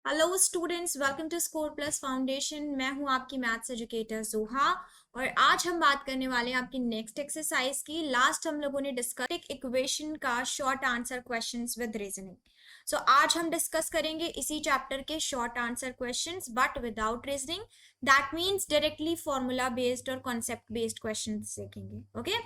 Hello students, welcome to score plus foundation. मैं हूं आपकी मैथ्स एजुकेटर जोहा और आज हम बात करने वाले हैं आपकी नेक्स्ट एक्सरसाइज की। लास्ट हम लोगों ने डिस्कस इक्वेशन का short answer questions with reasoning. So आज हम डिस्कस करेंगे इसी चैप्टर के short answer questions but without reasoning. That means directly formula based और कॉन्सेप्ट बेस्ड क्वेश्चंस देखेंगे। ओके,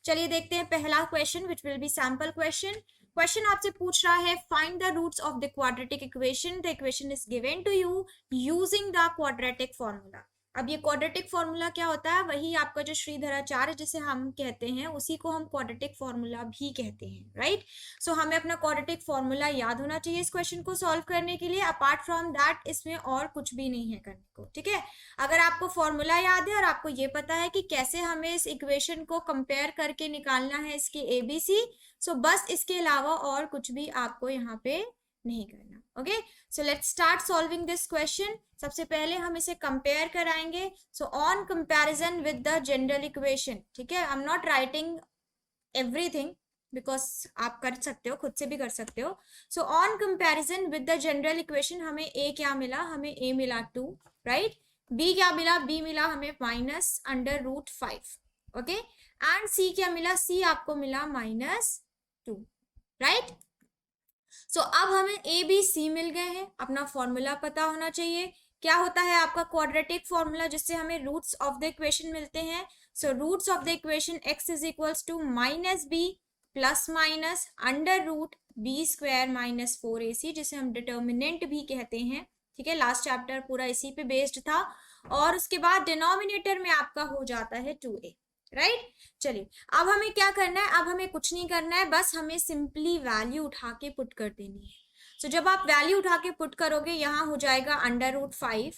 चलिए देखते हैं पहला question which will be sample question. Question आपसे पूछ रहा है find the roots of the quadratic equation. The equation is given to you using the quadratic formula. अब ये क्वाड्रेटिक फॉर्मूला क्या होता है? वही आपका जो श्रीधराचार्य जिसे हम कहते हैं उसी को हम क्वाड्रेटिक फॉर्मूला भी कहते हैं, राइट? सो हमें अपना क्वाड्रेटिक फॉर्मूला याद होना चाहिए इस क्वेश्चन को सॉल्व करने के लिए। अपार्ट फ्रॉम दैट इसमें और कुछ भी नहीं है करने को, ठीक है? अगर आपको फॉर्मूला याद है और आपको ये पता है कि कैसे हमें इस इक्वेशन को कंपेयर करके निकालना है इसके एबीसी, सो बस इसके अलावा और कुछ भी आपको यहाँ पे नहीं करना। Okay, so let's start solving this question. सबसे पहले हम इसे कंपेयर कराएंगे। So on comparison with the general equation, ठीक है? I am not writing everything because आप कर सकते हो, खुद से भी कर सकते हो। So on comparison with the general equation हमें ए क्या मिला? हमें ए मिला 2, राइट? बी क्या मिला? बी मिला हमें -√5, ओके? एंड सी क्या मिला? सी आपको मिला -2, राइट? सो अब हमें ए बी सी मिल गए हैं। अपना फॉर्मूला पता होना चाहिए। क्या होता है आपका क्वाड्रेटिक फॉर्मूला जिससे हमें रूट्स ऑफ द इक्वेशन मिलते हैं? So roots of the equation x is equals to -b plus minus √b² - 4ac, जिसे हम डिटर्मिनेंट भी कहते हैं, ठीक है? लास्ट चैप्टर पूरा इसी पे बेस्ड था। और उसके बाद डिनोमिनेटर में आपका हो जाता है 2a, राइट? चलिए अब हमें क्या करना है? अब हमें कुछ नहीं करना है, बस हमें सिंपली वैल्यू उठा के पुट कर देनी है। सो जब आप वैल्यू उठा के पुट करोगे यहाँ हो जाएगा √5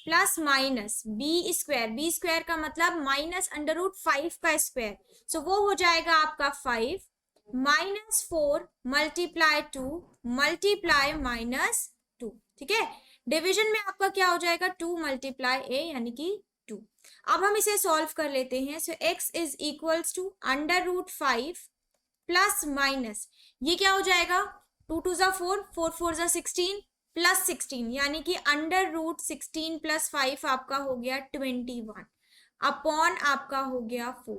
प्लस माइनस b² का मतलब -√5 का स्क्वायर। सो वो हो जाएगा आपका 5 -4 मल्टीप्लाई 2 मल्टीप्लाई -2, ठीक है? डिवीजन में आपका क्या हो जाएगा? 2 मल्टीप्लाई a यानी कि 2। अब हम इसे सॉल्व कर लेते हैं। So x is equals to √5 plus minus, ये क्या हो जाएगा? 2 2 ज़ा 4, 4 4 ज़ा 16 प्लस 16 यानी कि √16 प्लस 5 आपका हो गया 21 अपॉन आपका हो गया 4।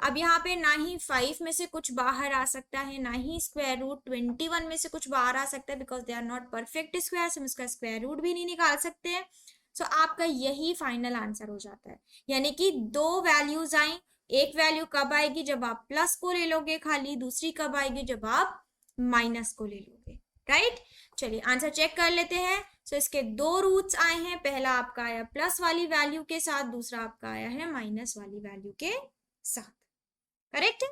अब यहाँ पे ना ही 5 में से कुछ बाहर आ सकता है, ना ही स्क्वायर रूट 21 में से कुछ बाहर आ सकता है, because they are not perfect square. हम इसका स्क्वायर रूट भी नहीं निकाल सकते हैं। सो आपका यही फाइनल आंसर हो जाता है। यानी कि दो वैल्यूज आई, एक वैल्यू कब आएगी? जब आप प्लस को ले लोगे खाली, दूसरी कब आएगी? जब आप माइनस को ले लोगे, राइट? चलिए आंसर चेक कर लेते हैं। सो इसके दो रूट्स आए हैं। पहला आपका आया प्लस वाली वैल्यू के साथ, दूसरा आपका आया है माइनस वाली वैल्यू के साथ, करेक्ट है?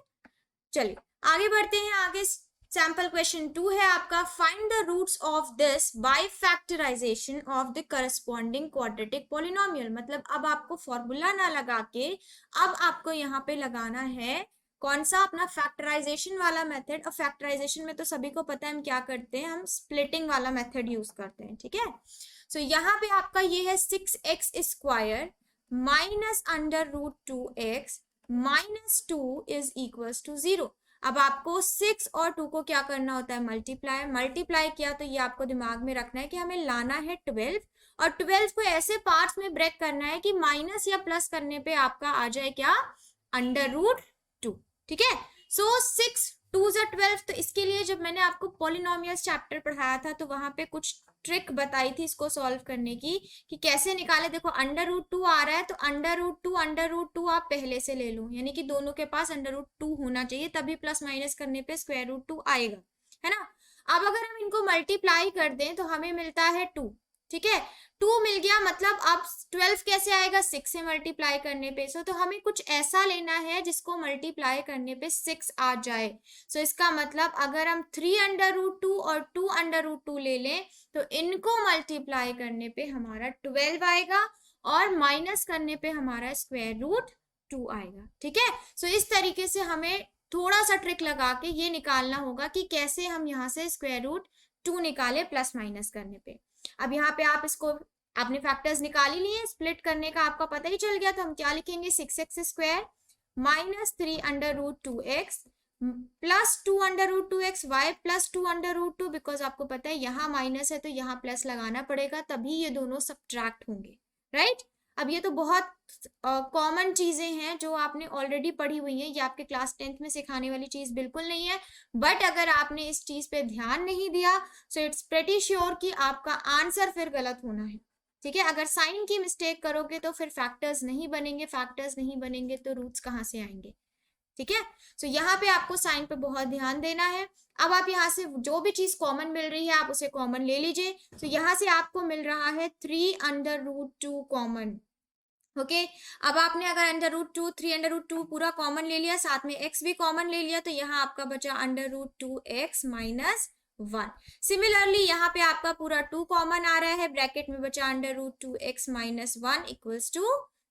चलिए आगे बढ़ते हैं। आगे सैंपल क्वेश्चन 2 है आपका, find the roots of this by factorisation of the corresponding quadratic polynomial. मतलब अब आपको फॉर्मूला ना लगा के अब आपको यहाँ पे लगाना है कौन सा? अपना फैक्टराइजेशन वाला मेथड। अब फैक्टराइजेशन में तो सभी को पता है हम क्या करते हैं, हम स्प्लिटिंग वाला मेथड यूज करते हैं, ठीक है? सो यहाँ पे आपका ये है 6x² minus √2x minus 2 is equals to 0। अब आपको 6 और 2 को क्या करना होता है? मल्टीप्लाई। मल्टीप्लाई किया तो ये आपको दिमाग में रखना है कि हमें लाना है 12, और 12 को ऐसे पार्ट्स में ब्रेक करना है कि माइनस या प्लस करने पे आपका आ जाए क्या? √2, ठीक है? सो 6 2 ज़ा 12। तो इसके लिए जब मैंने आपको पॉलिनोमियल्स चैप्टर पढ़ाया था तो वहां पे कुछ ट्रिक बताई थी इसको सॉल्व करने की कि कैसे निकाले। देखो √2 आ रहा है तो √2 आप पहले से ले लो, यानी कि दोनों के पास √2 होना चाहिए, तभी प्लस माइनस करने पे √2 आएगा, है ना? अब अगर हम इनको मल्टीप्लाई कर दें तो हमें मिलता है 2, ठीक है? 2 मिल गया, मतलब अब 12 कैसे आएगा? 6 से मल्टीप्लाई करने पे। सो तो हमें कुछ ऐसा लेना है जिसको मल्टीप्लाई करने पे 6 आ जाए। सो इसका मतलब अगर हम 3√2 और 2√2 ले लें तो इनको मल्टीप्लाई करने पे हमारा 12 आएगा और माइनस करने पे हमारा √2 आएगा, ठीक है? सो इस तरीके से हमें थोड़ा सा ट्रिक लगा के ये निकालना होगा कि कैसे हम यहाँ से √2 निकाले प्लस माइनस करने पे। अब यहाँ पे आप इसको आपने फैक्टर्स निकाल ही लिए, स्प्लिट करने का आपका पता ही चल गया, तो हम क्या लिखेंगे? 6x² minus 3√2x plus 2 under root 2x, y plus 2 under root 2, because आपको पता है यहाँ माइनस है तो यहाँ प्लस लगाना पड़ेगा, तभी ये दोनों सब्ट्रैक्ट होंगे, राइट। अब ये तो बहुत कॉमन चीजें हैं जो आपने ऑलरेडी पढ़ी हुई हैं, ये आपके क्लास 10th में सिखाने वाली चीज बिल्कुल नहीं है, बट अगर आपने इस चीज पे ध्यान नहीं दिया सो इट्स प्रेटी श्योर कि आपका आंसर फिर गलत होना है, ठीक है। अगर साइन की मिस्टेक करोगे तो फिर फैक्टर्स नहीं बनेंगे, फैक्टर्स नहीं बनेंगे तो रूट्स कहाँ से आएंगे, ठीक है। सो यहाँ पे आपको साइन पे बहुत ध्यान देना है। अब आप यहाँ से जो भी चीज कॉमन मिल रही है आप उसे कॉमन ले लीजिए। तो यहाँ से आपको मिल रहा है 3 अंडर रूट 2 कॉमन, ओके। अब आपने अगर अंडर रूट 2 3 अंडर रूट 2 पूरा कॉमन ले लिया, साथ में x भी कॉमन ले लिया, तो यहाँ आपका बचा under root 2x minus 1। Similarly यहाँ पे आपका पूरा 2 कॉमन आ रहा है, ब्रैकेट में बचा under root 2x minus 1 equals to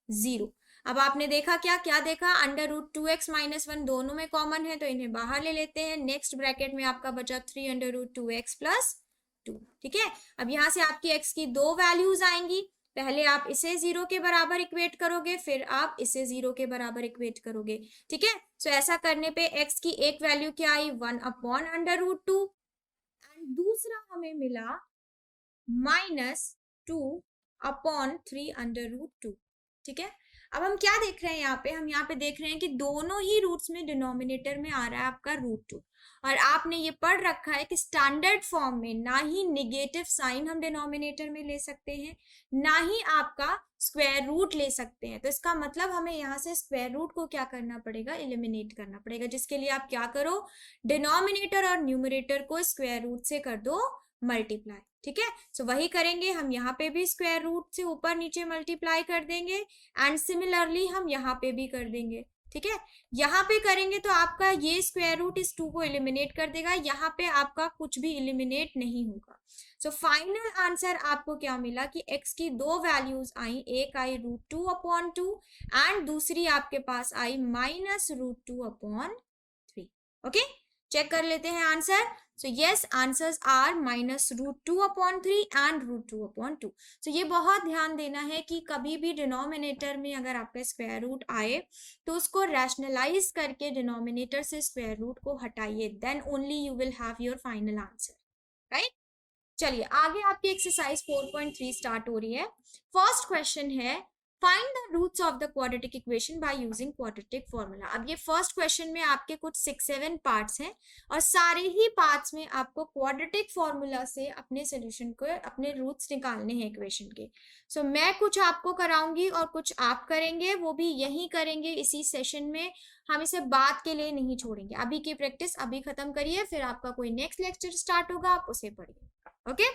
0। अब आपने देखा क्या क्या देखा, अंडर रूट 2x माइनस 1 दोनों में कॉमन है तो इन्हें बाहर ले लेते हैं। नेक्स्ट ब्रैकेट में आपका बचा 3 अंडर रूट 2x प्लस 2, ठीक है। अब यहाँ से आपकी x की दो वैल्यूज आएंगी, पहले आप इसे 0 के बराबर इक्वेट करोगे, फिर आप इसे 0 के बराबर इक्वेट करोगे, ठीक है। सो ऐसा करने पे x की एक वैल्यू क्या आई, 1 अपॉन अंडर रूट 2, एंड दूसरा हमें मिला माइनस 2 अपॉन 3 अंडर रूट 2, ठीक है। अब हम क्या देख रहे हैं यहाँ पे, हम यहाँ पे देख रहे हैं कि दोनों ही रूट्स में डिनोमिनेटर में आ रहा है आपका रूट 2, और आपने ये पढ़ रखा है कि स्टैंडर्ड फॉर्म में ना ही निगेटिव साइन हम डिनोमिनेटर में ले सकते हैं, ना ही आपका स्क्वायर रूट ले सकते हैं। तो इसका मतलब हमें यहाँ से स्क्वायर रूट को क्या करना पड़ेगा, एलिमिनेट करना पड़ेगा, जिसके लिए आप क्या करो, डिनोमिनेटर और न्यूमरेटर को स्क्वायर रूट से कर दो मल्टीप्लाई, ठीक है। सो वही करेंगे, हम यहाँ पे भी स्क्वायर रूट से ऊपर नीचे मल्टीप्लाई कर देंगे, एंड सिमिलरली हम यहाँ पे भी कर देंगे, ठीक है। यहाँ पे करेंगे तो आपका ये स्क्वायर रूट इस 2 को एलिमिनेट कर देगा, यहाँ पे आपका कुछ भी एलिमिनेट नहीं होगा। सो फाइनल आंसर आपको क्या मिला कि x की दो वैल्यूज आई, एक आई रूट 2 अपॉन 2 एंड दूसरी आपके पास आई minus root 2 upon 3, okay. Check कर लेते हैं answer. So yes, answers are minus root 2 upon 3 and root 2 upon 2। So ये बहुत ध्यान देना है कि कभी भी डिनोमिनेटर में अगर आपका स्क्वायर रूट आए तो उसको रैशनलाइज करके डिनोमिनेटर से स्क्वायर रूट को हटाइए, then only you will have your final answer, right. चलिए आगे आपकी एक्सरसाइज 4.3 स्टार्ट हो रही है। फर्स्ट क्वेश्चन है, find the roots of the quadratic equation by using quadratic formula. अब ये फर्स्ट क्वेश्चन में आपके कुछ 6-7 पार्ट्स हैं और सारे ही पार्ट्स में आपको क्वाड्रेटिक फॉर्मूला से अपने सॉल्यूशन को, अपने रूट्स निकालने हैं इक्वेशन के। सो मैं कुछ आपको कराऊंगी और कुछ आप करेंगे, वो भी यही करेंगे इसी सेशन में, हम इसे बात के लिए नहीं छोड़ेंगे। अभी की प्रैक्टिस अभी खत्म करिए, फिर आपका कोई नेक्स्ट लेक्चर स्टार्ट होगा, आप उसे पढ़िए, ओके।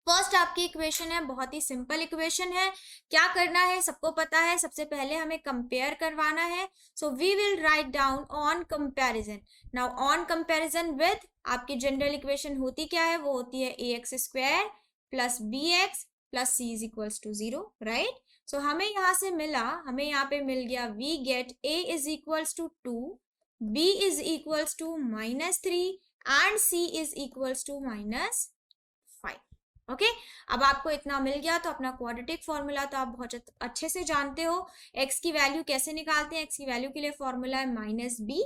फर्स्ट आपकी इक्वेशन है, बहुत ही सिंपल इक्वेशन है। क्या करना है सबको पता है, सबसे पहले हमें कंपेयर करवाना है। So we will write down on comparison. Now on comparison with, आपकी जनरल इक्वेशन होती क्या है, वो होती है ax square plus bx plus c is equals to 0, right. So हमें यहाँ से मिला, हमें यहाँ पे मिल गया we get a is equals to 2, b is equals to -3 and c is equals to -5, okay. अब आपको इतना मिल गया तो अपना क्वाड्रेटिक फॉर्मूला तो आप बहुत अच्छे से जानते हो। x की वैल्यू कैसे निकालते हैं, x की वैल्यू के लिए फॉर्मूला है -b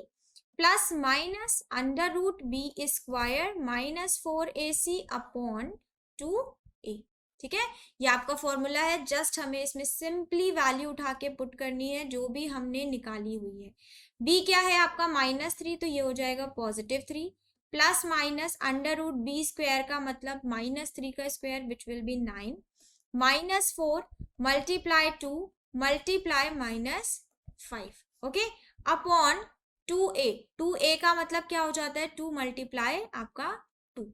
plus minus under root B square -4ac upon 2a, ठीक है। ये आपका फॉर्मूला है, जस्ट हमें इसमें सिंपली वैल्यू उठा के पुट करनी है जो भी हमने निकाली हुई है। b क्या है आपका -3, तो ये हो जाएगा +3 plus minus under root B square का मतलब -3 का square which will be 9 -4 multiply 2 multiply -5, okay, upon 2a का मतलब क्या हो जाता है 2 मल्टीप्लाई आपका 2,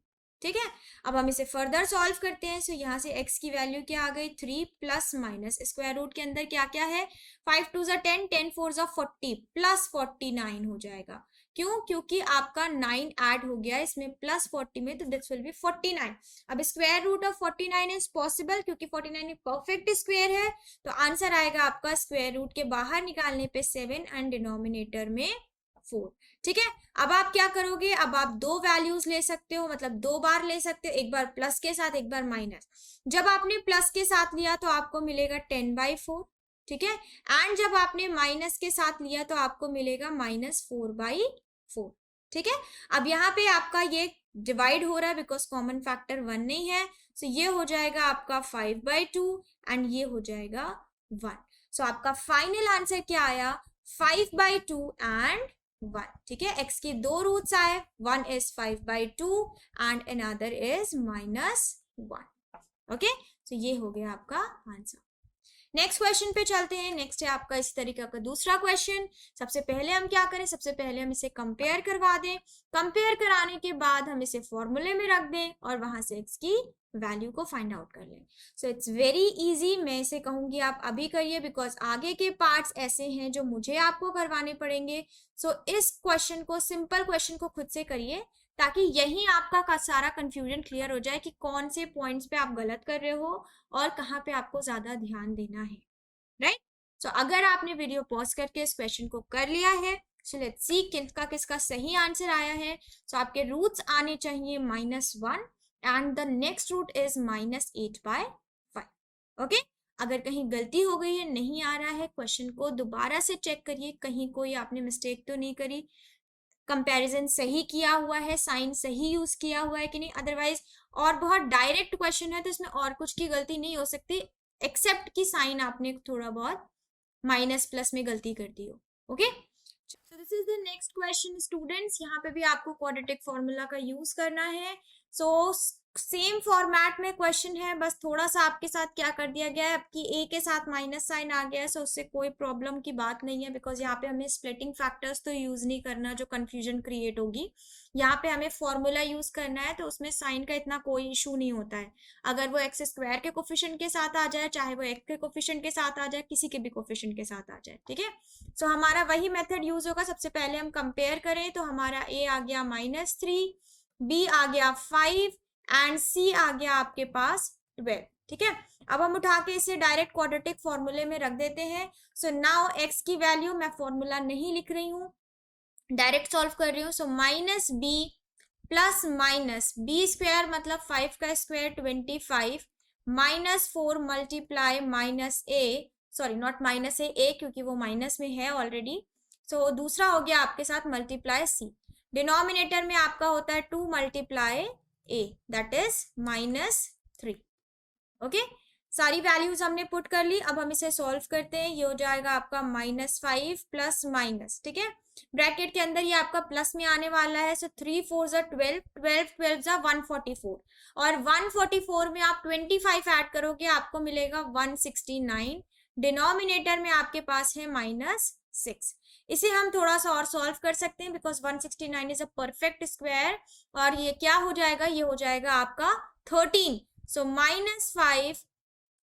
ठीक है। अब हम इसे फर्दर सॉल्व करते हैं। सो यहाँ से x की वैल्यू क्या आ गई 3 प्लस माइनस स्क्वायर रूट के अंदर क्या क्या है 5 2 10 10 4 40 प्लस 49 हो जाएगा। क्यों, क्योंकि आपका 9 ऐड हो गया इसमें प्लस 40 में, तो दिस विल बी 49। अब square root of 49 is possible क्योंकि 49 एक परफेक्ट स्क्वायर है, तो आंसर आएगा आपका स्क्वायर रूट के बाहर निकालने पे 7 एंड डिनोमिनेटर में 4, ठीक है। अब आप क्या करोगे, अब आप दो वैल्यूज ले सकते हो, मतलब दो बार ले सकते हो, एक बार प्लस के साथ एक बार माइनस। जब आपने प्लस के साथ लिया तो आपको मिलेगा 10/4, ठीक है, एंड जब आपने माइनस के साथ लिया तो आपको मिलेगा -4/4, 4, ठीक है। अब यहाँ पे आपका ये डिवाइड हो रहा है बिकॉज कॉमन फैक्टर 1 नहीं है, सो ये हो जाएगा आपका 5/2 एंड ये हो जाएगा 1। सो आपका फाइनल आंसर क्या आया, 5/2 एंड 1, ठीक है। x की दो रूट्स आए, one is 5/2 and another is -1, okay. तो ये हो गया आपका आंसर। नेक्स्ट क्वेश्चन पे चलते हैं। नेक्स्ट है आपका इस तरीके का दूसरा क्वेश्चन। सबसे पहले हम क्या करें, सबसे पहले हम इसे कंपेयर करवा दें। कंपेयर कराने के बाद हम इसे फॉर्मूले में रख दें और वहां से x की वैल्यू को फाइंड आउट कर लें। So it's very easy. मैं इसे कहूंगी आप अभी करिए बिकॉज आगे के पार्ट्स ऐसे हैं जो मुझे आपको करवाने पड़ेंगे। सो इस क्वेश्चन को, सिंपल क्वेश्चन को खुद से करिए ताकि यही आपका सारा कंफ्यूजन क्लियर हो जाए कि कौन से पॉइंट्स पे आप गलत कर रहे हो और कहाँ पे आपको ज्यादा ध्यान देना है, राइट। सो अगर आपने वीडियो पॉज करके इस क्वेश्चन को कर लिया है, सो लेट्स सी किसका सही आंसर आया है। सो आपके रूट्स आने चाहिए -1 and the next root is -8/5, okay. अगर कहीं गलती हो गई है, नहीं आ रहा है, क्वेश्चन को दोबारा से चेक करिए, कहीं कोई आपने मिस्टेक तो नहीं करी, कंपैरिजन सही किया हुआ है, साइन सही यूज किया हुआ है कि नहीं। अदरवाइज और बहुत डायरेक्ट क्वेश्चन है तो इसमें और कुछ की गलती नहीं हो सकती एक्सेप्ट कि साइन आपने थोड़ा बहुत माइनस प्लस में गलती कर दी हो, okay. So this is the next question students. यहाँ पे भी आपको क्वाड्रेटिक फॉर्मूला का यूज करना है। सो सेम फॉर्मेट में क्वेश्चन है, बस थोड़ा सा आपके साथ क्या कर दिया गया है, आपकी ए के साथ माइनस साइन आ गया है। सो उससे कोई प्रॉब्लम की बात नहीं है बिकॉज यहाँ पे हमें स्प्लिटिंग फैक्टर्स तो यूज नहीं करना जो कंफ्यूजन क्रिएट होगी। यहाँ पे हमें फॉर्मूला यूज करना है तो उसमें साइन का इतना कोई इशू नहीं होता है। अगर वो एक्स स्क्वायर के कोफिशिएंट के साथ आ जाए, चाहे वो एक्स के कोफिशिएंट के साथ आ जाए, किसी के भी कोफिशिएंट के साथ आ जाए, ठीक है। सो हमारा वही मेथड यूज होगा। सबसे पहले हम कंपेयर करें तो हमारा ए आ गया -3, बी आ गया 5 एंड सी आ गया आपके पास 12, ठीक है। अब हम उठा के इसे डायरेक्ट क्वाड्रेटिक फॉर्मूले में रख देते हैं। सो नाउ एक्स की वैल्यू, मैं फॉर्मूला नहीं लिख रही हूँ, डायरेक्ट सॉल्व कर रही हूँ। So -b plus minus B square मतलब 5 का स्क्वायर 25 -4 multiply -a, sorry not -a क्योंकि वो माइनस में है ऑलरेडी। सो दूसरा हो गया आपके साथ मल्टीप्लाई c, डिनोमिनेटर में आपका होता है 2 multiply a that is -3, okay. सारी वैल्यूज हमने पुट कर ली। अब हम इसे सॉल्व करते हैं। ये हो जाएगा आपका -5 प्लस माइनस, ठीक है। ब्रैकेट के अंदर ये आपका प्लस में आने वाला है। सो 3 4 ज़ा 12, 12 12 ज़ा 144 और 144 में आप 25 ऐड करोगे आपको मिलेगा 169। डिनोमिनेटर में आपके पास है -6। इसे हम थोड़ा सा और सॉल्व कर सकते हैं because 169 is a perfect square और ये क्या हो जाएगा, ये हो जाएगा आपका 13। सो -5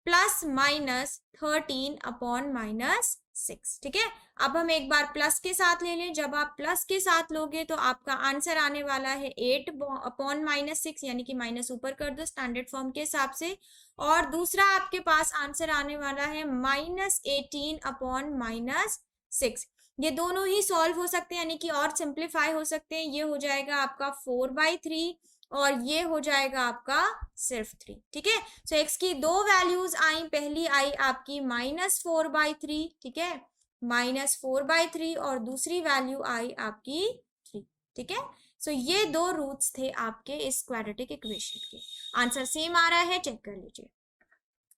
प्लस -13 अपॉन -6, ठीक है। अब हम एक बार प्लस के साथ ले लें। जब आप प्लस के साथ लोगे तो आपका आंसर आने वाला है 8 अपॉन -6, यानी कि माइनस ऊपर कर दो स्टैंडर्ड फॉर्म के हिसाब से। और दूसरा आपके पास आंसर आने वाला है -18 अपॉन -6। ये दोनों ही सॉल्व हो सकते हैं यानी कि और सिंप्लीफाई हो सकते हैं। ये हो जाएगा आपका 4/3 और ये हो जाएगा आपका सिर्फ 3, ठीक है। सो एक्स की दो वैल्यूज आई, पहली आई आपकी -4/3, ठीक है, -4/3 और दूसरी वैल्यू आई आपकी 3, ठीक है। सो ये दो रूट्स थे आपके इस क्वाड्रेटिक इक्वेशन के। आंसर सेम आ रहा है, चेक कर लीजिए।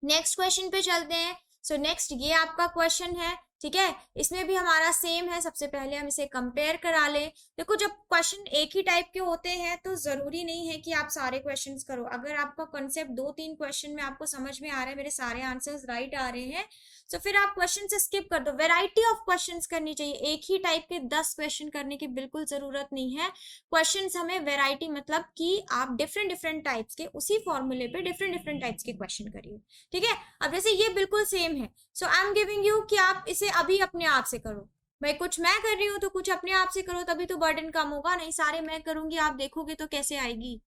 नेक्स्ट क्वेश्चन पे चलते हैं। सो नेक्स्ट ये आपका क्वेश्चन है, ठीक है। इसमें भी हमारा सेम है। सबसे पहले हम इसे कंपेयर करा लें। देखो जब क्वेश्चन एक ही टाइप के होते हैं तो जरूरी नहीं है कि आप सारे क्वेश्चंस करो। अगर आपका कॉन्सेप्ट 2-3 क्वेश्चन में आपको समझ में आ रहा है, मेरे सारे आंसर्स राइट आ रहे हैं, तो फिर आप क्वेश्चन से स्किप कर दो। वेराइटी ऑफ क्वेश्चंस करनी चाहिए। एक ही टाइप के 10 क्वेश्चन करने की बिल्कुल जरूरत नहीं है। क्वेश्चंस हमें वेराइटी मतलब कि आप डिफरेंट टाइप्स के उसी फॉर्मूले पे डिफरेंट टाइप्स के क्वेश्चन करिए, ठीक है। अब जैसे ये बिल्कुल सेम है, सो आई एम गिविंग यू कि आप इसे अभी अपने आप से करो। भाई कुछ मैं कर रही हूँ तो कुछ अपने आप से करो, तभी तो बर्डन कम होगा। नहीं सारे मैं करूंगी आप देखोगे तो कैसे आएगी,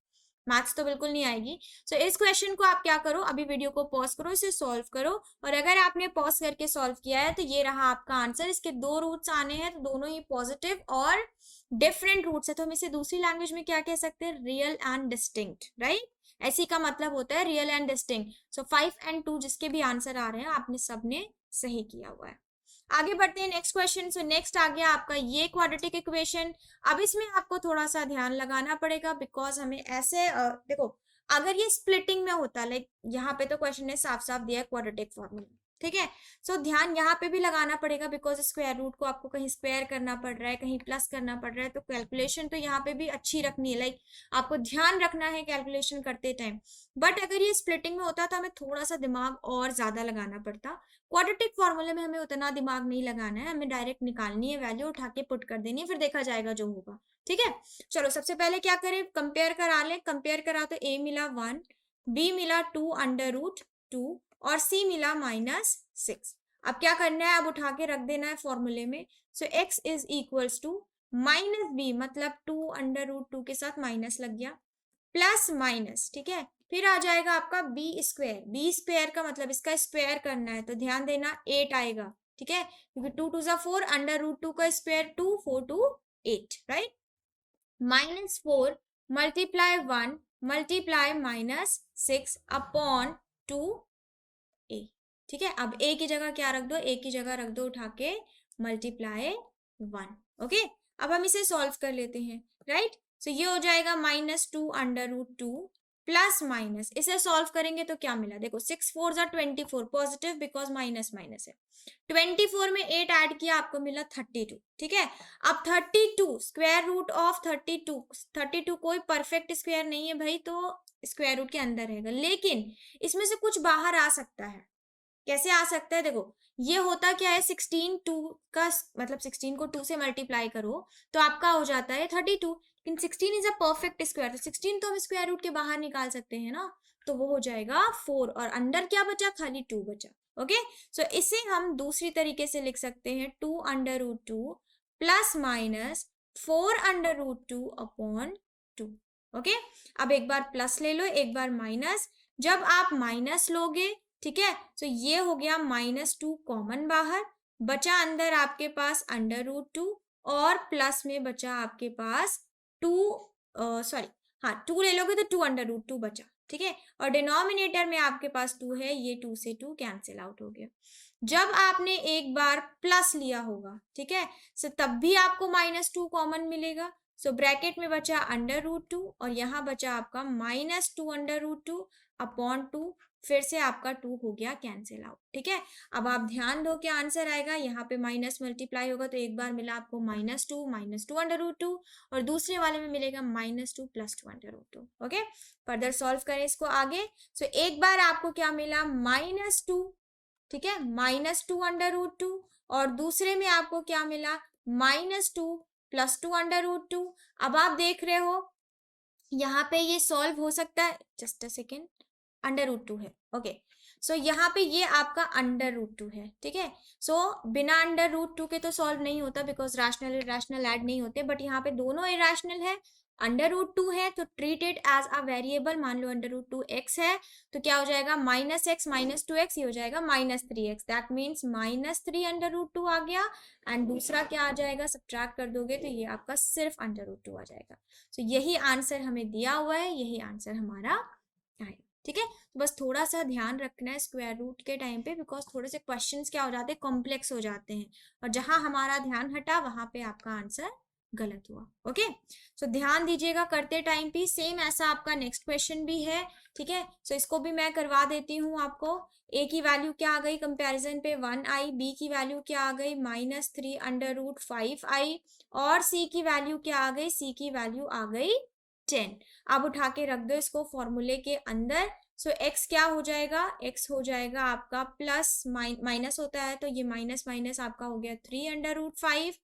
मैथ्स तो बिल्कुल नहीं आएगी। सो इस क्वेश्चन को आप क्या करो, अभी वीडियो को पॉज करो, इसे सॉल्व करो। और अगर आपने पॉज करके सॉल्व किया है तो ये रहा आपका आंसर। इसके दो रूट्स आने हैं तो दोनों ही पॉजिटिव और डिफरेंट रूट्स है, तो हम इसे दूसरी लैंग्वेज में क्या कह सकते हैं, रियल एंड डिस्टिंक्ट, राइट। ऐसी का मतलब होता है रियल एंड डिस्टिंक्ट। सो 5 और 2 जिसके भी आंसर आ रहे हैं आपने सबने सही किया हुआ है। आगे बढ़ते हैं नेक्स्ट क्वेश्चन। सो नेक्स्ट आ गया आपका ये क्वाड्रेटिक इक्वेशन। अब इसमें आपको थोड़ा सा ध्यान लगाना पड़ेगा बिकॉज हमें ऐसे देखो, अगर ये स्प्लिटिंग में होता, लाइक यहाँ पे तो क्वेश्चन ने साफ साफ दिया है क्वाड्रेटिक फॉर्मूला, ठीक है। सो ध्यान यहाँ पे भी लगाना पड़ेगा बिकॉज स्क्वायर रूट को आपको कहीं स्क्वायर करना पड़ रहा है, कहीं प्लस करना पड़ रहा है, तो कैलकुलेशन तो यहाँ पे भी अच्छी रखनी है, लाइक आपको ध्यान रखना है कैलकुलेशन करते टाइम। बट अगर ये स्प्लिटिंग में होता तो हमें थोड़ा सा दिमाग और ज्यादा लगाना पड़ता। क्वाड्रेटिक फॉर्मूले में हमें उतना दिमाग नहीं लगाना है, हमें डायरेक्ट निकालनी है वैल्यू, उठा के पुट कर देनी है, फिर देखा जाएगा जो होगा, ठीक है। चलो सबसे पहले क्या करें, कंपेयर करा लें। कंपेयर करा तो a मिला 1, b मिला 2 अंडर रूट 2 और c मिला -6। अब क्या करना है, अब उठा के रख देना है फॉर्मूले में। So x is equals to -b, मतलब 2 अंडर रूट 2 के साथ माइनस लग गया, प्लस माइनस, ठीक है। फिर आ जाएगा आपका बी स्क्वायर। बी स्क्वायर का मतलब इसका स्क्वायर करना है, तो ध्यान देना 8 आएगा, ठीक है, क्योंकि 2 2 4 अंडर रूट 2 का square 2, 4 2 8, right. -4 multiply 1 multiply -6 upon 2a, ठीक है। अब a की जगह क्या रख दो, a की जगह रख दो उठा के मल्टीप्लाई 1, ओके। अब हम इसे सॉल्व कर लेते हैं, राइट। सो ये हो जाएगा -2 अंडर रूट 2 प्लस माइनस, इसे सॉल्व करेंगे तो क्या मिला, देखो 6 4 जा 24, पॉजिटिव बिकॉज माइनस माइनस है। 24 में 8 ऐड किया, आपको मिला 32, ठीक है। अब 32 स्क्वायर रूट ऑफ 32 कोई परफेक्ट स्क्वायर नहीं है भाई, तो स्क्वायर रूट के अंदर रहेगा, लेकिन इसमें से कुछ बाहर आ सकता है। कैसे आ सकता है, देखो ये होता क्या है, 16 2 का मतलब 16 को 2 से मल्टीप्लाई करो तो आपका हो जाता है 32, लेकिन 16 इज अ परफेक्ट स्क्वायर, तो 16 तो हम स्क्वायर रूट के बाहर निकाल सकते हैं ना, तो वो हो जाएगा 4 और अंदर क्या बचा, खाली 2 बचा, ओके। सो इसे हम दूसरी तरीके से लिख सकते हैं 2 under root 2 plus minus 4 under root 2 upon 2, okay. अब एक बार प्लस ले लो, एक बार माइनस, जब आप माइनस लोगे, ठीक है, तो ये हो गया -2 कॉमन बाहर, बचा अंदर आपके पास अंडर रूट 2 और प्लस में बचा आपके पास 2, सॉरी हाँ 2 ले लोगे तो 2 अंडर रूट 2 बचा, ठीक है। और डिनोमिनेटर में आपके पास 2 है, ये 2 से 2 कैंसिल आउट हो गया। जब आपने एक बार प्लस लिया होगा, ठीक है, सो तब भी आपको -2 कॉमन मिलेगा। सो ब्रैकेट में बचा अंडर रूट 2 और यहाँ बचा आपका -2 अंडर रूट 2 अपॉन 2, फिर से आपका 2 हो गया कैंसिल आउट, ठीक है। अब आप ध्यान दो क्या आंसर आएगा, यहाँ पे माइनस मल्टीप्लाई होगा तो एक बार मिला आपको -2 अंडर रूट 2 और दूसरे वाले में मिलेगा -2 plus 2 under root 2, okay. Further solve करें इसको आगे। सो एक बार आपको क्या मिला -2, ठीक है, -2 अंडर रूट 2 और दूसरे में आपको क्या मिला -2 प्लस 2 अंडर रूट 2। अब आप देख रहे हो यहाँ पे ये सॉल्व हो सकता है, just a second, under root 2 है, ओके। सो यहाँ पे ये आपका अंडर रूट 2 है, ठीक है। सो बिना अंडर रूट 2 के तो सॉल्व नहीं होता बिकॉज रैशनल इरेशनल ऐड नहीं होते, बट यहाँ पे दोनों इरेशनल है, अंडर रूट 2 है तो treat it as a variable, मान लो अंडर रूट 2 एक्स है तो क्या हो जाएगा -x -2x, ये हो जाएगा -3x, that means -3 under root 2 आ गया। एंड दूसरा क्या आ जाएगा, सब्ट्रैक्ट कर दोगे तो ये आपका सिर्फ अंडर रूट 2 आ जाएगा। सो यही आंसर हमें दिया हुआ है, यही आंसर हमारा आएगा, ठीक है। तो बस थोड़ा सा ध्यान रखना है स्क्वायर रूट के टाइम पे बिकॉज थोड़े से क्वेश्चंस क्या हो जाते हैं, कॉम्प्लेक्स हो जाते हैं, और जहां हमारा ध्यान हटा वहां पे आपका आंसर गलत हुआ, ओके। सो ध्यान दीजिएगा करते टाइम पे। सेम ऐसा आपका नेक्स्ट क्वेश्चन भी है, ठीक है। सो इसको भी मैं करवा देती हूँ आपको। a की वैल्यू क्या आ गई कंपैरिजन पे 1i, b की वैल्यू क्या आ गई -3 अंडर रूट 5i और c की वैल्यू क्या आ गई, c की वैल्यू आ गई 10। अब उठा के रख दो इसको फॉर्मूले के अंदर। सो x क्या हो जाएगा, x हो जाएगा आपका प्लस माइनस होता है तो ये माइनस माइनस आपका हो गया 3 under root 5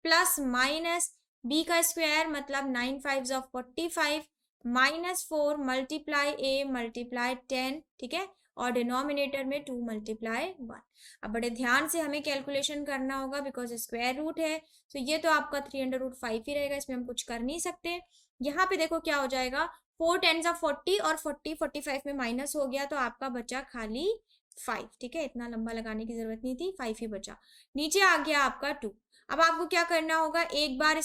plus minus b का स्क्वायर मतलब 9 5 ऑफ 45 -4 मल्टीप्लाई a मल्टीप्लाई 10, ठीक है, और डिनोमिनेटर में 2 मल्टीप्लाई 1। अब बड़े ध्यान से हमें कैलकुलेशन करना होगा बिकॉज स्क्वायर रूट है, तो ये तो आपका 3 अंडर रूट 5 ही रहेगा, इसमें हम कुछ कर नहीं सकते। यहाँ पे देखो क्या हो जाएगा, 4 10 40 और 40 45 में माइनस हो गया तो आपका बचा खाली 5, ठीक है, इतना लंबा लगाने की जरूरत नहीं थी, 5 ही बचा। नीचे आ गया आपका 2। अब आपको क्या करना होगा, एक बार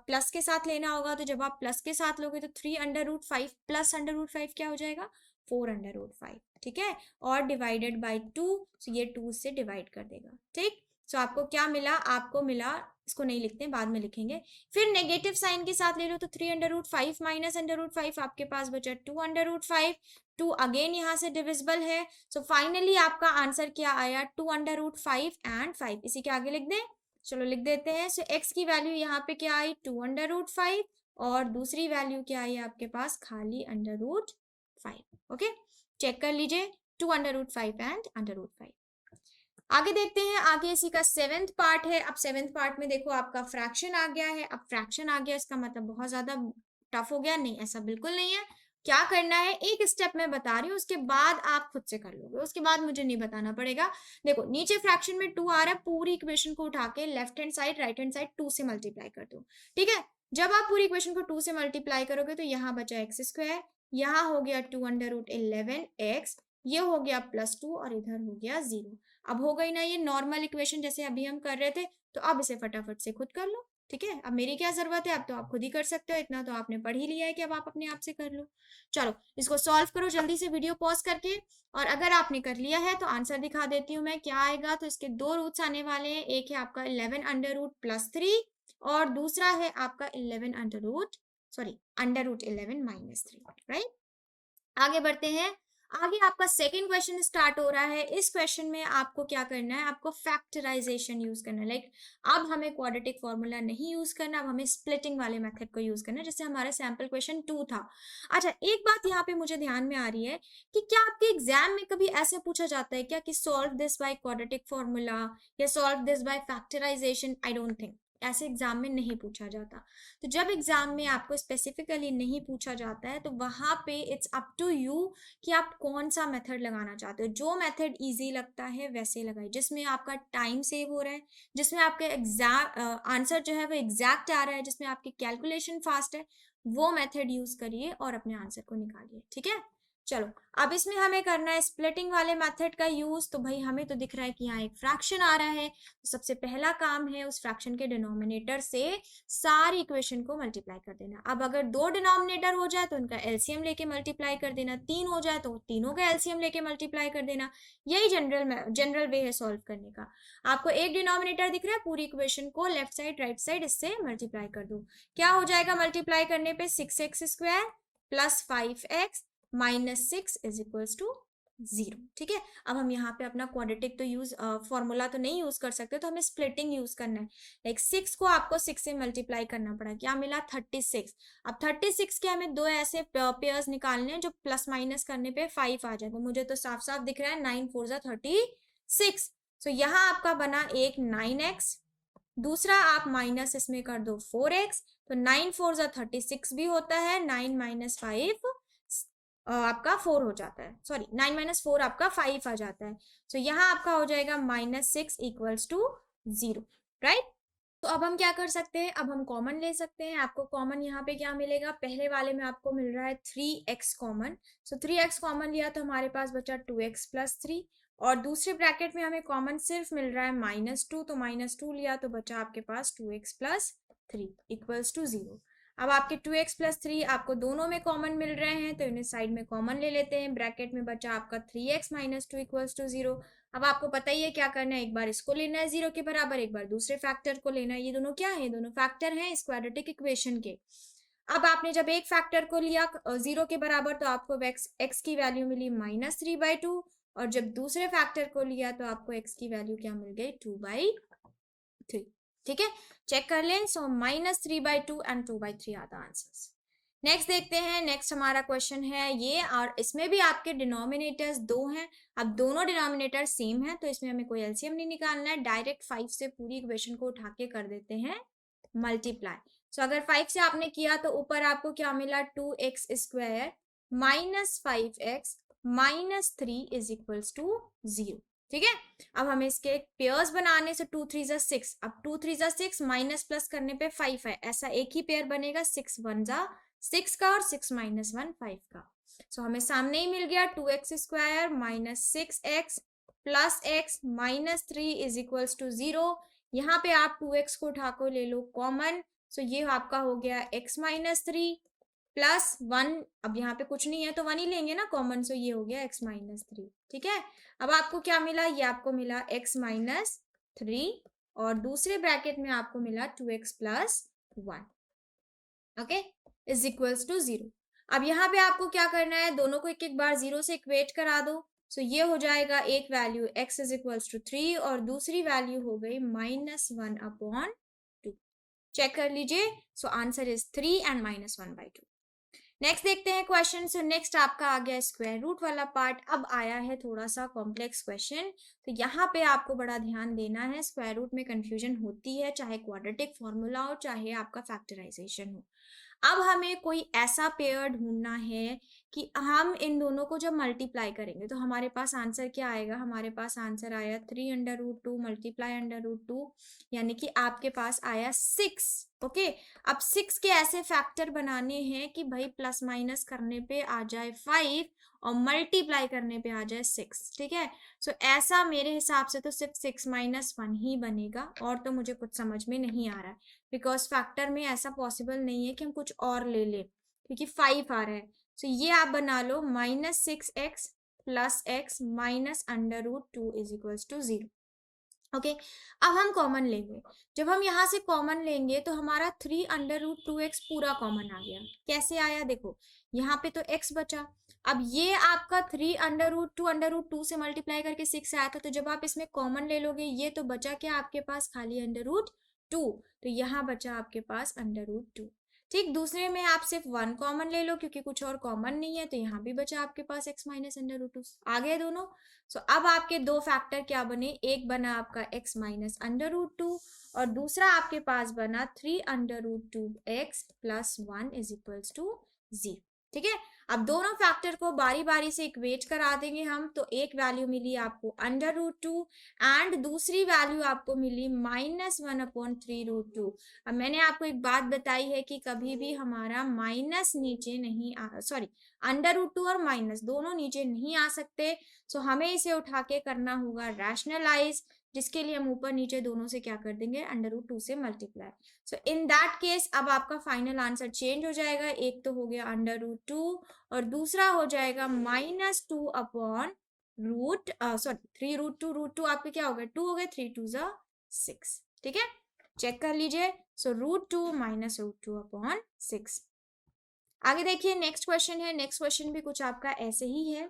प्लस के साथ लेना होगा, तो जब आप प्लस के साथ लोगे तो 3 under root 5 plus under root 5 क्या हो जाएगा, 4 अंडर रूट 5, ठीक है, और डिवाइडेड बाई 2, तो ये 2 से डिवाइड कर देगा, ठीक। सो आपको क्या मिला, आपको मिला, इसको नहीं लिखते हैं, बाद में लिखेंगे। फिर नेगेटिव साइन के साथ ले लो तो 3√5 माइनस √5 आपके पास बचा 2√5। 2 अगेन यहाँ से डिविजिबल है। सो फाइनली आपका आंसर क्या आया, 2√5 एंड 5। इसी के आगे लिख दें, चलो लिख देते हैं। सो x की वैल्यू यहाँ पे क्या आई, 2√5, और दूसरी वैल्यू क्या आई आपके पास, खाली √5। ओके, चेक कर लीजिए, 2√5 एंड √5। आगे देखते हैं, आगे इसी का 7th पार्ट है। अब 7th पार्ट में देखो आपका फ्रैक्शन आ गया है। अब फ्रैक्शन आ गया इसका मतलब बहुत ज्यादा टफ हो गया, नहीं ऐसा बिल्कुल नहीं है। क्या करना है, एक स्टेप मैं बता रही हूँ, उसके बाद आप खुद से कर लोगे, उसके बाद मुझे नहीं बताना पड़ेगा। देखो नीचे फ्रैक्शन में 2 आ रहा है, पूरी इक्वेशन को उठा के left hand side right hand side 2 से मल्टीप्लाई कर दो। ठीक है, जब आप पूरी इक्वेशन को 2 से मल्टीप्लाई करोगे तो यहाँ बचा x², यहाँ हो गया 2√11x, ये हो गया +2 और इधर हो गया 0। अब हो गई ना ये नॉर्मल इक्वेशन जैसे अभी हम कर रहे थे। तो अब इसे फटाफट से खुद कर लो। ठीक है, अब मेरी क्या जरूरत है, अब तो आप खुद ही कर सकते हो, इतना तो आपने पढ़ ही लिया है कि अब आप अपने आप से कर लो। चलो इसको सॉल्व करो जल्दी से वीडियो पॉज करके, और अगर आपने कर लिया है तो आंसर दिखा देती हूँ मैं क्या आएगा। तो इसके 2 रूट्स आने वाले हैं, एक है आपका 11√+3 और दूसरा है आपका √11 -3। राइट, आगे बढ़ते हैं। आगे आपका सेकंड क्वेश्चन स्टार्ट हो रहा है। इस क्वेश्चन में आपको क्या करना है, आपको फैक्टराइजेशन यूज करना है। लाइक अब हमें क्वाड्रेटिक फॉर्मूला नहीं यूज करना, अब हमें स्प्लिटिंग वाले मेथड को यूज करना है, जैसे हमारा सैंपल क्वेश्चन 2 था। अच्छा, एक बात यहाँ पे मुझे ध्यान में आ रही है कि क्या आपके एग्जाम में कभी ऐसे पूछा जाता है क्या कि solve this by quadratic formula या solve this by factorisation? I don't think, ऐसे एग्जाम में नहीं पूछा जाता। तो जब एग्जाम में आपको स्पेसिफिकली नहीं पूछा जाता है तो वहां पे इट्स अप टू यू कि आप कौन सा मेथड लगाना चाहते हो। जो मेथड इजी लगता है वैसे लगाइए, जिसमें आपका टाइम सेव हो रहा है, जिसमें आपके एग्जैक्ट आंसर जो है वो एग्जैक्ट आ रहा है, जिसमें आपकी कैलकुलेशन फास्ट है, वो मेथड यूज करिए और अपने आंसर को निकालिए। ठीक है, चलो अब इसमें हमें करना है स्प्लिटिंग वाले मेथड का यूज। तो भाई हमें तो दिख रहा है कि यहाँ एक फ्रैक्शन आ रहा है, तो सबसे पहला काम है उस फ्रैक्शन के डिनोमिनेटर से सारी इक्वेशन को मल्टीप्लाई कर देना। अब अगर 2 डिनोमिनेटर हो जाए तो उनका एलसीएम लेके मल्टीप्लाई कर देना, 3 हो जाए तो तीनों का एलसीएम लेके मल्टीप्लाई कर देना। यही जनरल वे है सॉल्व करने का। आपको एक डिनोमिनेटर दिख रहा है, पूरी इक्वेशन को लेफ्ट साइड राइट साइड इससे मल्टीप्लाई कर दो। क्या हो जाएगा मल्टीप्लाई करने पे, 6x² + 5x -6 = 0। ठीक है, अब हम यहाँ पे अपना क्वाड्रेटिक तो यूज फॉर्मूला तो नहीं यूज कर सकते, तो हमें स्प्लिटिंग यूज करना है। लाइक 6 को आपको 6 से मल्टीप्लाई करना पड़ा, क्या मिला, 36। अब 36 के हमें 2 ऐसे पेयर्स निकालने हैं जो प्लस माइनस करने पे 5 आ जाए। तो मुझे तो साफ साफ दिख रहा है 9 4 जा 36। सो यहाँ आपका बना एक 9x, दूसरा आप माइनस इसमें कर दो 4x, तो 9 4 जा 36 भी होता है, 9 - 5 आपका 4 हो जाता है, सॉरी 9 - 4 आपका 5 आ जाता है। सो यहाँ आपका हो जाएगा -6 = 0। राइट, तो अब हम क्या कर सकते हैं, अब हम कॉमन ले सकते हैं। आपको कॉमन यहाँ पे क्या मिलेगा, पहले वाले में आपको मिल रहा है 3x कॉमन। सो 3x कॉमन लिया तो हमारे पास बचा 2x + 3, और दूसरे ब्रैकेट में हमें कॉमन सिर्फ मिल रहा है -2, तो -2 लिया तो बचा आपके पास 2x + 3 = 0। अब आपके 2x + 3 आपको दोनों में कॉमन मिल रहे हैं, तो इन्हें साइड में कॉमन ले लेते हैं। ब्रैकेट में बचा आपका 3x - 2 = 0। अब आपको पता ही है क्या करना है, एक बार इसको लेना है 0 के बराबर, एक बार दूसरे फैक्टर को लेना है। ये दोनों क्या है, दोनों फैक्टर हैं इस क्वाड्रेटिक इक्वेशन के। अब आपने जब एक फैक्टर को लिया 0 के बराबर तो आपको x की वैल्यू मिली -3/2, और जब दूसरे फैक्टर को लिया तो आपको x की वैल्यू क्या मिल गई, 2/3। ठीक है, चेक कर लें। So -3/2 and 2/3 are the answers. Next देखते हैं, नेक्स्ट हमारा क्वेश्चन है ये, और इसमें भी आपके डिनोमिनेटर्स 2 हैं। अब दोनों डिनोमिनेटर सेम है तो इसमें हमें कोई एलसीएम नहीं निकालना है, डायरेक्ट 5 से पूरी इक्वेशन को उठा के कर देते हैं मल्टीप्लाई। सो अगर 5 से आपने किया तो ऊपर आपको क्या मिला, 2x² - 5x -3 = 0। ठीक है, अब हमें इसके पेयर्स बनाने से 2 3 जा 6, अब 2 3 जा 6 माइनस प्लस करने पे 5 है, ऐसा एक ही पेयर बनेगा, 6 1 जा 6 का और 6 - 1 5 का। सो हमें सामने ही मिल गया 2x² - 6x + x -3 = 0। यहाँ पे आप 2x को उठा को ले लो कॉमन, सो ये आपका हो गया x -3 + 1, अब यहाँ पे कुछ नहीं है तो 1 ही लेंगे ना कॉमन, सो ये हो गया x -3। ठीक है, अब आपको क्या मिला, ये आपको मिला x 3 और दूसरे ब्रैकेट में आपको मिला 2x plus 1, okay, is equals to 0। अब यहाँ पे आपको क्या करना है, दोनों को एक एक बार 0 से इक्वेट करा दो। सो ये हो जाएगा एक value x is equals to 3 और दूसरी वैल्यू हो गई -1/2। चेक कर लीजिए। So answer is 3 and -1/2। Next देखते हैं क्वेश्चन। सो नेक्स्ट आपका आ गया स्क्वायर रूट वाला पार्ट। अब आया है थोड़ा सा कॉम्प्लेक्स क्वेश्चन, तो यहाँ पे आपको बड़ा ध्यान देना है। स्क्वायर रूट में कंफ्यूजन होती है, चाहे क्वाड्रेटिक फॉर्मूला हो चाहे आपका फैक्टराइजेशन हो। अब हमें कोई ऐसा पेयर ढूंढना है कि हम इन दोनों को जब मल्टीप्लाई करेंगे तो हमारे पास आंसर क्या आएगा। हमारे पास आंसर आया 3√2 मल्टीप्लाई √2, यानी कि आपके पास आया 6। ओके, अब 6 के ऐसे फैक्टर बनाने हैं कि भाई प्लस माइनस करने पे आ जाए 5 और मल्टीप्लाई करने पे आ जाए 6। ठीक है, सो ऐसा मेरे हिसाब से तो सिर्फ 6 - 1 ही बनेगा, और तो मुझे कुछ समझ में नहीं आ रहा है, बिकॉज फैक्टर में ऐसा पॉसिबल नहीं है कि हम कुछ और ले लें, क्योंकि 5 आ रहा है। सो ये आप बना लो -6x plus x minus √2 is equals to 0। Okay, अब हम कॉमन लेंगे। जब हम यहाँ से कॉमन लेंगे तो हमारा 3√2x पूरा कॉमन आ गया। कैसे आया देखो, यहाँ पे तो x बचा। अब ये आपका 3√2 से मल्टीप्लाई करके 6 आया था, तो जब आप इसमें कॉमन ले लोगे ये तो बचा क्या आपके पास, खाली √2, तो यहाँ बचा आपके पास √2। ठीक, दूसरे में आप सिर्फ 1 कॉमन ले लो क्योंकि कुछ और कॉमन नहीं है, तो यहाँ भी बचा आपके पास x माइनस √2। आ गए दोनों। सो अब आपके दो फैक्टर क्या बने, एक बना आपका x माइनस √2 और दूसरा आपके पास बना 3√2x plus 1 is equals to 0। ठीक है, अब दोनों फैक्टर को बारी बारी से इक्वेट करा देंगे हम, तो एक वैल्यू मिली आपको √2 एंड दूसरी वैल्यू आपको मिली -1/3√2। अब मैंने आपको एक बात बताई है कि कभी भी हमारा माइनस नीचे नहीं सॉरी √2 और माइनस दोनों नीचे नहीं आ सकते। सो हमें इसे उठा के करना होगा रैशनलाइज, जिसके लिए हम ऊपर नीचे दोनों से क्या कर देंगे, √2 से multiply. So in that case अब आपका फाइनल आंसर चेंज हो जाएगा। एक तो हो गया √2 और दूसरा हो जाएगा -2/√3√2। √2 आपके क्या हो गया, 2 हो गए, 3 2 6। ठीक है, चेक कर लीजिए। सो √2 माइनस √2/6। आगे देखिए नेक्स्ट क्वेश्चन है। नेक्स्ट क्वेश्चन भी कुछ आपका ऐसे ही है,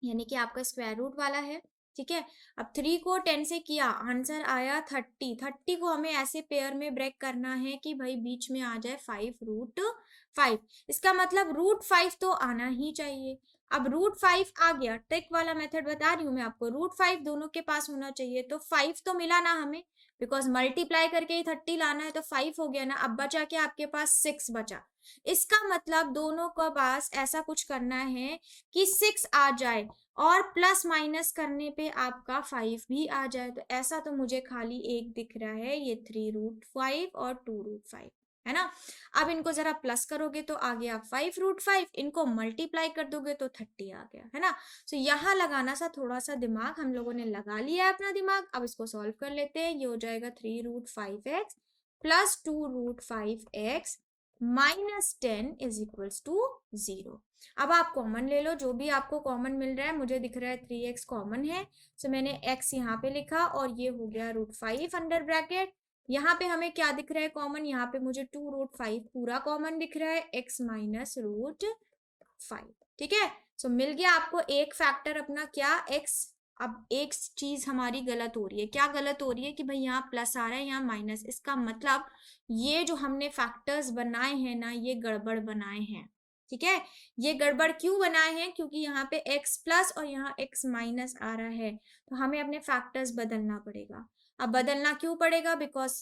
यानी कि आपका स्क्वायर रूट वाला है। ठीक है, अब 3 को 10 से किया, आंसर आया 30। 30 को हमें ऐसे पेयर में ब्रेक करना है कि भाई बीच में आ जाए 5√5। इसका मतलब √5 तो आना ही चाहिए। अब √5 आ गया, ट्रिक वाला मेथड बता रही हूँ मैं आपको, √5 दोनों के पास होना चाहिए। तो 5 तो मिला ना हमें, बिकॉज मल्टीप्लाई करके ही 30 लाना है, तो 5 हो गया ना। अब बचा क्या आपके पास, 6 बचा। इसका मतलब दोनों के पास ऐसा कुछ करना है कि 6 आ जाए और प्लस माइनस करने पे आपका 5 भी आ जाए। तो ऐसा तो मुझे खाली एक दिख रहा है, ये 3√5 और 2√5 है ना। अब इनको जरा प्लस करोगे तो आ गया 5√5, इनको मल्टीप्लाई कर दोगे तो 30 आ गया, है ना। तो यहाँ लगाना सा थोड़ा सा दिमाग हम लोगों ने लगा लिया है अपना दिमाग। अब इसको सॉल्व कर लेते हैं। ये हो जाएगा 3√5x plus 2√5x minus 10 is equals to 0। अब आप कॉमन ले लो, जो भी आपको कॉमन मिल रहा है। मुझे दिख रहा है 3x कॉमन है, सो मैंने x यहाँ पे लिखा और ये हो गया √5 अंडर ब्रैकेट। यहाँ पे हमें क्या दिख रहा है कॉमन, यहाँ पे मुझे 2√5 पूरा कॉमन दिख रहा है, x माइनस √5। ठीक है, सो मिल गया आपको एक फैक्टर अपना क्या, x। अब एक चीज हमारी गलत हो रही है। क्या गलत हो रही है कि भाई यहाँ प्लस आ रहा है, यहाँ माइनस। इसका मतलब ये जो हमने फैक्टर्स बनाए हैं ना, ये गड़बड़ बनाए हैं। ठीक है, ये गड़बड़ क्यों बनाए हैं, क्योंकि यहाँ पे x प्लस और यहाँ x माइनस आ रहा है, तो हमें अपने फैक्टर्स बदलना पड़ेगा। अब बदलना क्यों पड़ेगा, बिकॉज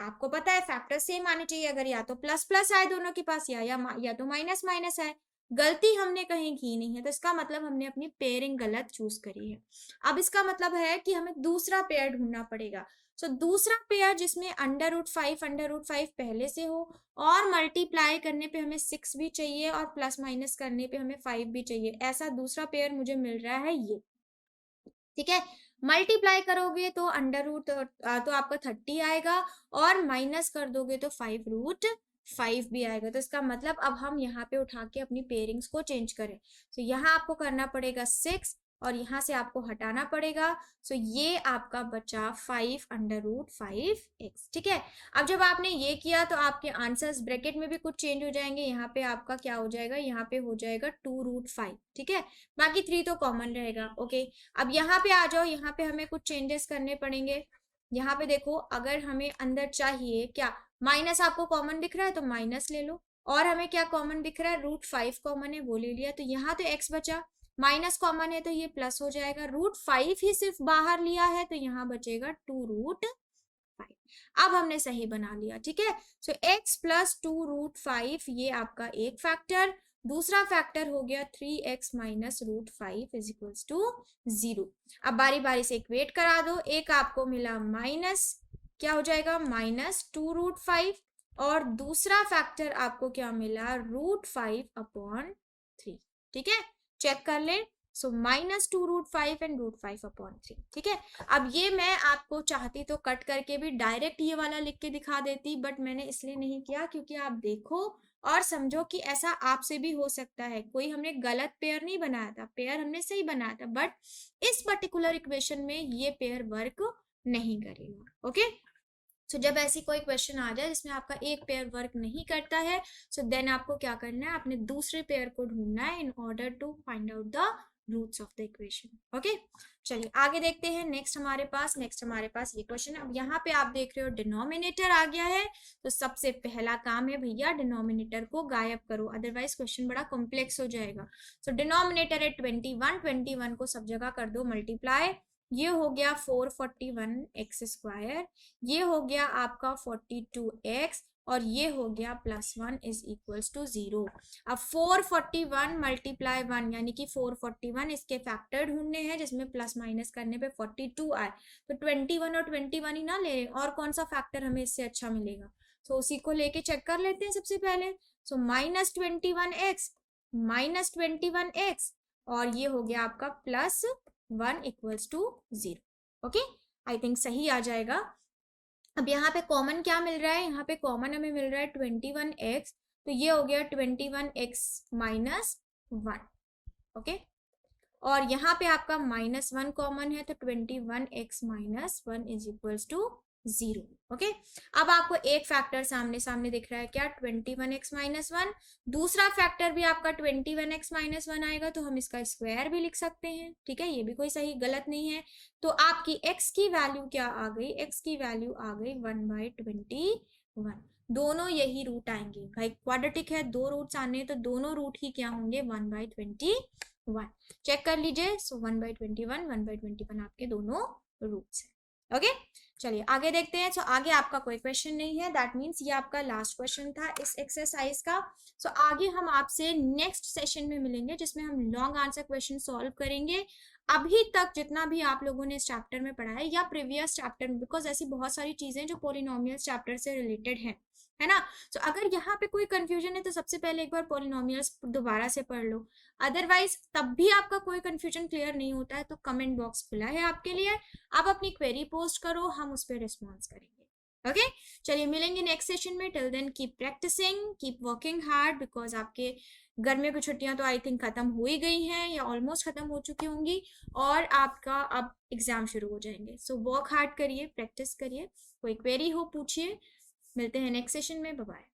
आपको पता है फैक्टर सेम आने चाहिए। अगर या तो प्लस प्लस आए दोनों के पास, या तो माइनस माइनस आए। गलती हमने कहीं की नहीं है, तो इसका मतलब हमने अपनी पेयरिंग गलत चूज करी है। अब इसका मतलब है कि हमें दूसरा पेयर ढूंढना पड़ेगा। सो दूसरा पेयर जिसमें √5 पहले से हो और मल्टीप्लाई करने पे हमें 6 भी चाहिए और प्लस माइनस करने पे हमें 5 भी चाहिए, ऐसा दूसरा पेयर मुझे मिल रहा है ये। ठीक है, मल्टीप्लाई करोगे तो तो आपका 30 आएगा और माइनस कर दोगे तो 5√5 भी आएगा। तो इसका मतलब अब हम यहाँ पे उठा के अपनी पेयरिंग्स को चेंज करें। तो यहाँ आपको करना पड़ेगा 6 और यहाँ से आपको हटाना पड़ेगा। सो ये आपका बचा 5/√5x। ठीक है, अब जब आपने ये किया तो आपके आंसर्स ब्रैकेट में भी कुछ चेंज हो जाएंगे। यहाँ पे आपका क्या हो जाएगा, यहाँ पे हो जाएगा 2√5। ठीक है, बाकी 3 तो कॉमन रहेगा। ओके, अब यहाँ पे आ जाओ, यहाँ पे हमें कुछ चेंजेस करने पड़ेंगे। यहाँ पे देखो, अगर हमें अंदर चाहिए क्या, माइनस आपको कॉमन दिख रहा है तो माइनस ले लो, और हमें क्या कॉमन दिख रहा है, √5 कॉमन है वो ले लिया, तो यहाँ तो x बचा, माइनस कॉमन है तो ये प्लस हो जाएगा, √5 ही सिर्फ बाहर लिया है तो यहाँ बचेगा 2√5। अब हमने सही बना लिया। ठीक है, सो x + 2√5 ये आपका एक फैक्टर, दूसरा फैक्टर हो गया 3x - √5 = 0। अब बारी बारी से इक्वेट करा दो, एक आपको मिला माइनस, क्या हो जाएगा, -2√5, और दूसरा फैक्टर आपको क्या मिला, √5/3। ठीक है, चेक कर लें। सो -2√5 एंड √5/3। ठीक है, अब ये मैं आपको चाहती तो कट करके भी डायरेक्ट ये वाला लिख के दिखा देती, बट मैंने इसलिए नहीं किया क्योंकि आप देखो और समझो कि ऐसा आपसे भी हो सकता है। कोई हमने गलत पेयर नहीं बनाया था, पेयर हमने सही बनाया था, बट इस पर्टिकुलर इक्वेशन में ये पेयर वर्क नहीं करेगा। ओके, सो जब ऐसी कोई क्वेश्चन आ जाए जिसमें आपका एक पेयर वर्क नहीं करता है, सो देन आपको क्या करना है, आपने दूसरे पेयर को ढूंढना है in order to find out the roots of the equation. Okay, चलिए आगे देखते हैं। नेक्स्ट हमारे पास ये क्वेश्चन है। अब यहाँ पे आप देख रहे हो डिनोमिनेटर आ गया है, तो सबसे पहला काम है भैया डिनोमिनेटर को गायब करो, अदरवाइज क्वेश्चन बड़ा कॉम्प्लेक्स हो जाएगा। सो डिनोमिनेटर है 21 को सब जगह कर दो मल्टीप्लाई, ये हो गया 441x², ये हो गया आपका 42x, और ये हो गया +1 = 0। अब 441 × 1 यानी कि 441, इसके फैक्टर ढूंढने हैं जिसमें प्लस माइनस करने पे 42 आए, तो 21 और 21 ही ना ले, और कौन सा फैक्टर हमें इससे अच्छा मिलेगा, तो उसी को लेके चेक कर लेते हैं सबसे पहले। सो -21x, और ये हो गया आपका +1 = 0। ओके, आई थिंक सही आ जाएगा। अब यहाँ पे कॉमन क्या मिल रहा है, यहाँ पे कॉमन हमें मिल रहा है 21x, तो ये हो गया 21x - 1। ओके, और यहाँ पे आपका -1 कॉमन है, तो 21x - 1 = 0। ओके, अब आपको एक फैक्टर सामने सामने दिख रहा है क्या, 21x - 1, दूसरा फैक्टर भी आपका 21x - 1 आएगा, तो हम इसका स्क्वायर भी लिख सकते हैं। ठीक है, ये भी कोई सही गलत नहीं है। तो आपकी x की वैल्यू क्या आ गई, x की वैल्यू आ गई 1/21। दोनों यही रूट आएंगे भाई, क्वाड्रेटिक है, 2 रूट्स आने हैं, तो दोनों रूट ही क्या होंगे, 1/21। चेक कर लीजिए। सो 1/21 1/21 आपके दोनों रूट्स हैं। ओके, चलिए आगे देखते हैं। सो आगे आपका कोई क्वेश्चन नहीं है, दैट मीन्स ये आपका लास्ट क्वेश्चन था इस एक्सरसाइज का। सो आगे हम आपसे नेक्स्ट सेशन में मिलेंगे जिसमें हम लॉन्ग आंसर क्वेश्चन सॉल्व करेंगे। अभी तक जितना भी आप लोगों ने इस चैप्टर में पढ़ा है या प्रीवियस चैप्टर में, बिकॉज ऐसी बहुत सारी चीजें जो पॉलिनोमियल्स चैप्टर से रिलेटेड है ना। तो अगर यहाँ पे कोई कंफ्यूजन है तो सबसे पहले एक बार पॉलिनोमियल्स दोबारा से पढ़ लो, अदरवाइज तब भी आपका कोई कंफ्यूजन क्लियर नहीं होता है तो कमेंट बॉक्स खुला है आपके लिए, आप अपनी क्वेरी पोस्ट करो, हम उस पर रिस्पॉन्स करेंगे। ओके, चलिए मिलेंगे नेक्स्ट सेशन में। Till then keep practising, keep working hard, because आपके गर्मियों की छुट्टियां तो आई थिंक खत्म हो ही गई हैं या ऑलमोस्ट खत्म हो चुकी होंगी, और आपका अब एग्जाम शुरू हो जाएंगे। सो वर्क हार्ड करिए, प्रैक्टिस करिए, कोई क्वेरी हो पूछिए। मिलते हैं नेक्स्ट सेशन में, बाय बाय।